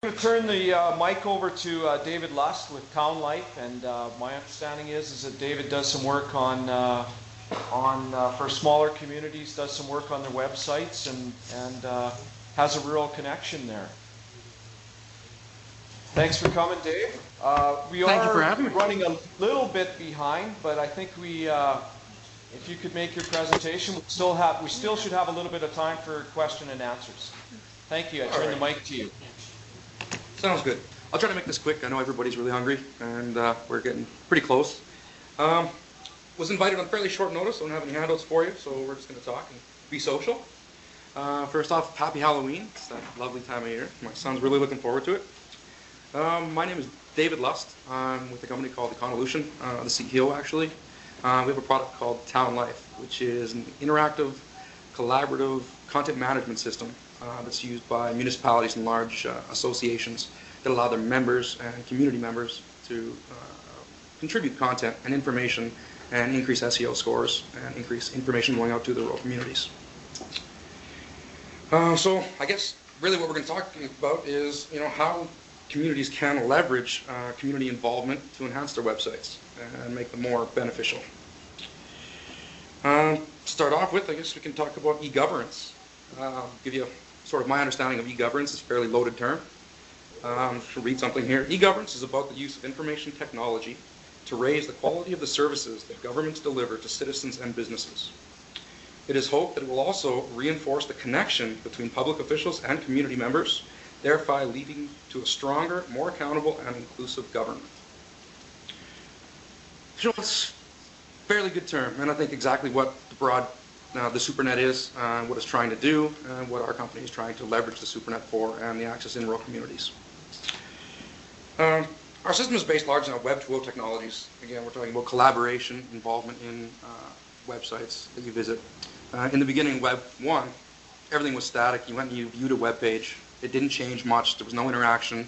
I'm going to turn the mic over to David Lust with Town Life, and my understanding is that David does some work for smaller communities, does some work on their websites, and has a rural connection there. Thanks for coming, Dave. We Thank you for are having me. running a little bit behind, but I think if you could make your presentation, we still should have a little bit of time for question and answers. Thank you. I turn the mic to you. Sounds good. I'll try to make this quick. I know everybody's really hungry, and we're getting pretty close. Was invited on fairly short notice. Don't have any handouts for you, so we're just going to talk and be social. First off, happy Halloween. It's that lovely time of year. My son's really looking forward to it. My name is David Lust. I'm with a company called Ecovolution, the CEO actually. We have a product called Town Life, which is an interactive, collaborative content management system that's used by municipalities and large associations that allow their members and community members to contribute content and information and increase SEO scores and increase information going out to the rural communities. So I guess really what we're going to talk about is how communities can leverage community involvement to enhance their websites and make them more beneficial. Start off with, I guess we can talk about e-governance. Give you sort of my understanding of e-governance. It's a fairly loaded term. I'll read something here. E-governance is about the use of information technology to raise the quality of the services that governments deliver to citizens and businesses. It is hoped that it will also reinforce the connection between public officials and community members, thereby leading to a stronger, more accountable, and inclusive government. So it's a fairly good term, and I think exactly what the SuperNet is, what it's trying to do, and what our company is trying to leverage the SuperNet for, and the access in rural communities. Our system is based largely on Web 2.0 technologies. Again, we're talking about collaboration, involvement in websites that you visit. In the beginning, Web 1, everything was static. You went and you viewed a web page. It didn't change much. There was no interaction.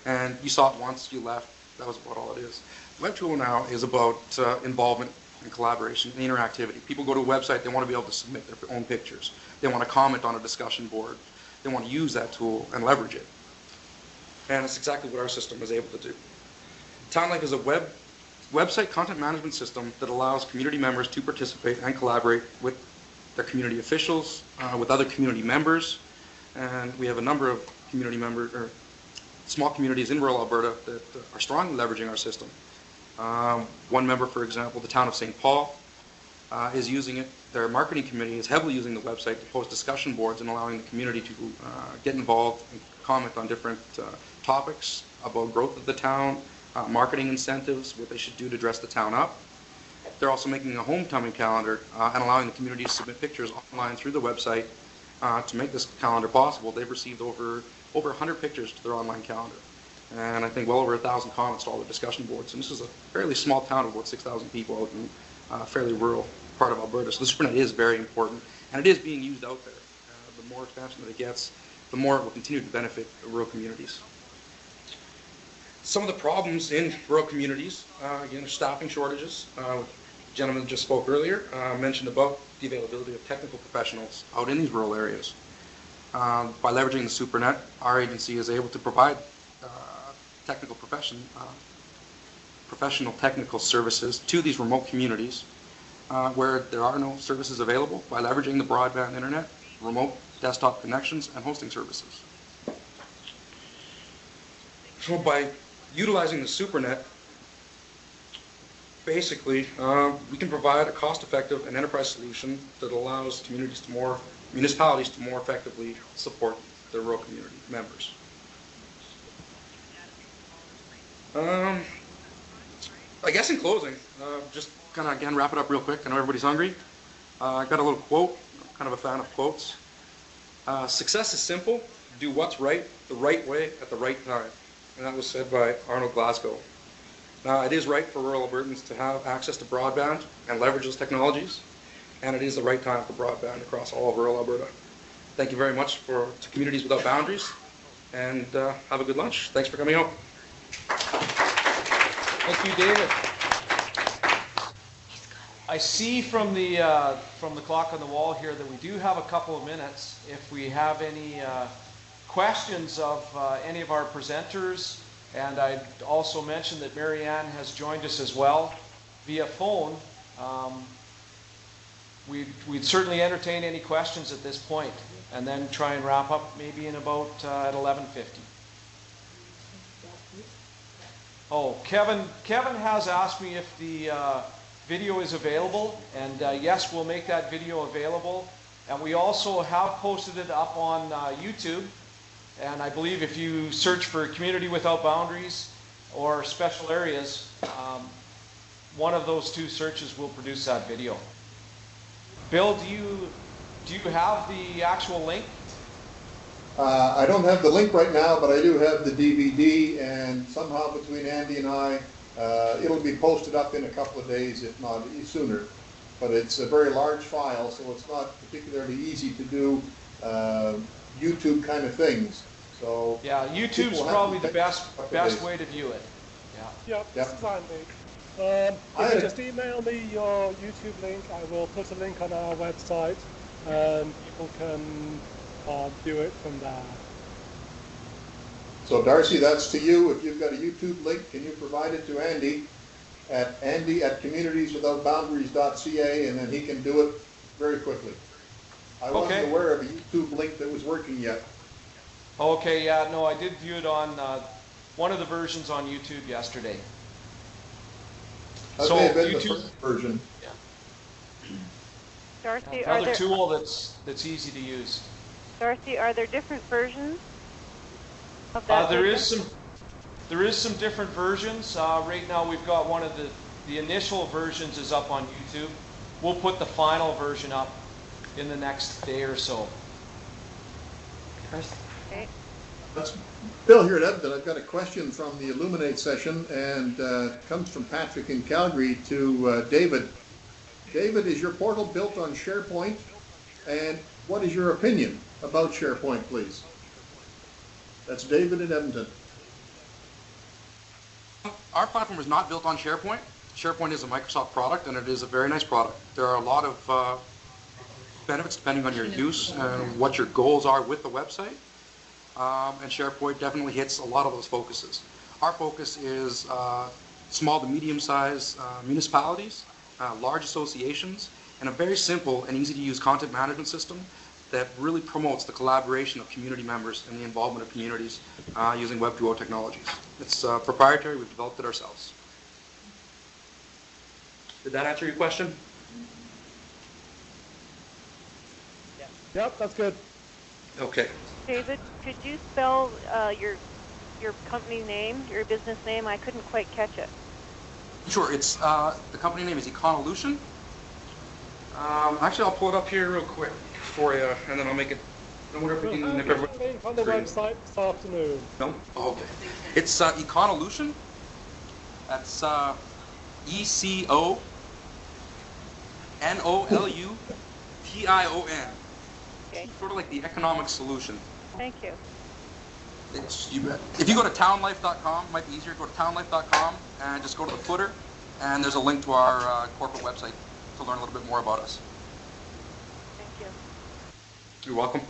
And you saw it once, you left. That was about all it is. Web 2.0 now is about involvement and collaboration and interactivity. People go to a website, they want to be able to submit their own pictures. They want to comment on a discussion board. They want to use that tool and leverage it. And it's exactly what our system is able to do. Town Life is a website content management system that allows community members to participate and collaborate with their community officials, with other community members, and we have a number of small communities in rural Alberta that are strongly leveraging our system. One member, for example, the town of St. Paul, is using it. Their marketing committee is heavily using the website to post discussion boards and allowing the community to get involved and comment on different topics about growth of the town, marketing incentives, what they should do to dress the town up. They're also making a homecoming calendar and allowing the community to submit pictures online through the website to make this calendar possible. They've received over 100 pictures to their online calendar, and I think well over 1,000 comments to all the discussion boards. And this is a fairly small town of about 6,000 people out in a fairly rural part of Alberta. So the SuperNet is very important, and it is being used out there. The more expansion that it gets, the more it will continue to benefit the rural communities. Some of the problems in rural communities, again, are staffing shortages. The gentleman just spoke earlier, mentioned about the availability of technical professionals out in these rural areas. By leveraging the SuperNet, our agency is able to provide professional technical services to these remote communities where there are no services available by leveraging the broadband internet, remote desktop connections, and hosting services. So by utilizing the SuperNet, basically, we can provide a cost-effective and enterprise solution that allows municipalities to more effectively support their rural community members. I guess in closing, just kind of again wrap it up real quick. I know everybody's hungry. I got a little quote. I'm kind of a fan of quotes. Success is simple. Do what's right the right way at the right time. And that was said by Arnold Glasgow. Now, it is right for rural Albertans to have access to broadband and leverage those technologies, and it is the right time for broadband across all of rural Alberta. Thank you very much to Communities Without Boundaries, and have a good lunch. Thanks for coming out. Thank you, David. I see from the clock on the wall here that we do have a couple of minutes. If we have any questions of any of our presenters, and I'd also mention that Marianne has joined us as well via phone, we'd certainly entertain any questions at this point, and then try and wrap up maybe in about at 11:50. Oh, Kevin has asked me if the video is available, and yes, we'll make that video available. And we also have posted it up on YouTube, and I believe if you search for Community Without Boundaries or Special Areas, one of those two searches will produce that video. Bill, do you have the actual link? I don't have the link right now, but I do have the DVD, and somehow between Andy and I, it'll be posted up in a couple of days, if not sooner. But it's a very large file, so it's not particularly easy to do YouTube kind of things. So yeah, YouTube's probably the best way to view it. Yeah. Yep, that's fine, mate. If you just email me your YouTube link, I will put a link on our website, and people can view it from there. So Darcy, that's to you. If you've got a YouTube link, can you provide it to Andy at andy@communitieswithoutboundaries.ca, and then he can do it very quickly. I wasn't aware of a YouTube link that was working yet. Okay, yeah, no, I did view it on one of the versions on YouTube yesterday. That may have been the first version. Yeah. Darcy, Another tool that's easy to use. Darcy, are there different versions of that? There is some different versions. Right now we've got one of the initial versions is up on YouTube. We'll put the final version up in the next day or so. Okay. That's Bill here at Edmonton. I've got a question from the Illuminate session, and comes from Patrick in Calgary to David. David, is your portal built on SharePoint? And what is your opinion about SharePoint, please? That's David in Edmonton. Our platform is not built on SharePoint. SharePoint is a Microsoft product, and it is a very nice product. There are a lot of benefits depending on your use and what your goals are with the website. And SharePoint definitely hits a lot of those focuses. Our focus is small to medium-sized municipalities, large associations, and a very simple and easy-to-use content management system that really promotes the collaboration of community members and the involvement of communities using Web 2.0 technologies. It's proprietary. We've developed it ourselves. Did that answer your question? Yep, that's good. Okay. David, could you spell your company name, your business name? I couldn't quite catch it. Sure. It's the company name is Econovolution. Actually, I'll pull it up here real quick for you, and then I'll make it. I wonder if we can nip everyone. Link on the website this afternoon. No? Oh, okay. It's Econovolution. That's ECONOLUTION. Okay. Sort of like the economic solution. Thank you. You bet. If you go to townlife.com, it might be easier to go to townlife.com and just go to the footer, and there's a link to our corporate website to learn a little bit more about us. Thank you. You're welcome.